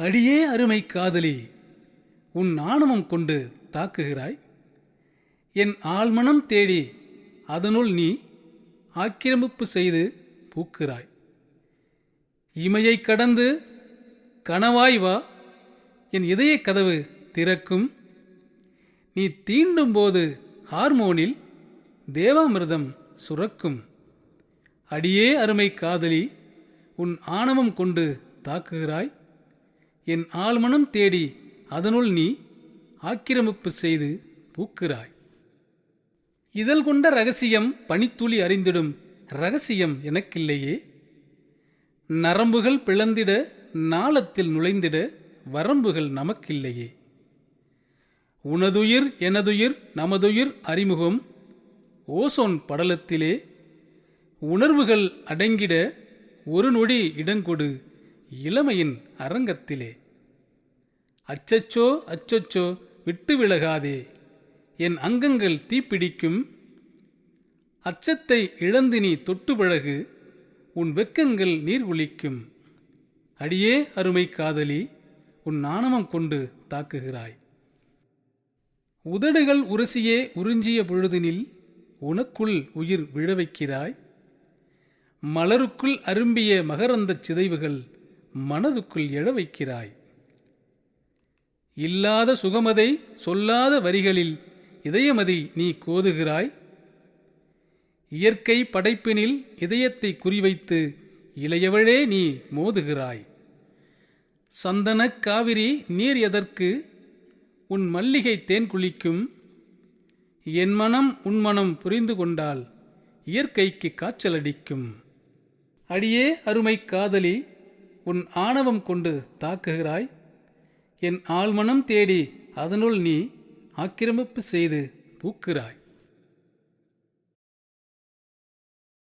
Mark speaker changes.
Speaker 1: அடியே அருமை காதலி, உன் ஆணவம் கொண்டு தாக்குகிறாய். என் ஆழ்மனம் தேடி அதனுள் நீ ஆக்கிரமிப்பு செய்து பூக்கிறாய். இமையை கடந்து கனவாய் வா, என் இதய கதவு திறக்கும். நீ தீண்டும் போது ஹார்மோனில் தேவாமிர்தம் சுரக்கும். அடியே அருமை காதலி, உன் ஆணவம் கொண்டு தாக்குகிறாய். என் ஆழ்மனம் தேடி அதனுள் நீ ஆக்கிரமிப்பு செய்து பூக்கிறாய். இதழ் கொண்ட ரகசியம் பனித்துளி அறிந்திடும் ரகசியம் எனக்கில்லையே. நரம்புகள் பிளந்திட நாளத்தில் நுழைந்திட வரம்புகள் நமக்கில்லையே. உனதுயிர் எனதுயிர் நமதுயிர் அறிமுகம் ஓசோன் படலத்திலே. உணர்வுகள் அடங்கிட ஒரு நொடி இடங்கொடு இளமையின் அரங்கத்திலே. அச்சச்சோ அச்சச்சோ விட்டு விலகாதே, என் அங்கங்கள் தீப்பிடிக்கும். அச்சத்தை இழந்து நீ தொட்டு பழகு, உன் வெக்கங்கள் நீர் ஒலிக்கும். அடியே அருமை காதலி, உன் ஆணவம் கொண்டு தாக்குகிறாய். உதடுகள் உரசியே உறிஞ்சிய பொழுதினில் உனக்குள் உயிர் விழ வைக்கிறாய். மலருக்குள் அரும்பிய மகரந்தச் சிதைவுகள் மனதுக்குள் எழ வைக்கிறாய். இல்லாத சுகமதை சொல்லாத வரிகளில் இதயமதி நீ கோதுகிறாய். இயற்கை படைப்பினில் இதயத்தை குறிவைத்து இளையவளே நீ மோதுகிறாய். சந்தனக் காவிரி நீர் எதற்கு, உன் மல்லிகை தேன் குளிக்கும். என் மனம் உன் மனம் புரிந்து கொண்டால் இயற்கைக்கு காய்ச்சலடிக்கும். அடியே அருமை காதலி, உன் ஆணவம் கொண்டு தாக்குகிறாய். என் ஆழ்மனம் தேடி அதனுள் நீ ஆக்கிரமிப்பு செய்து பூக்கிறாய்.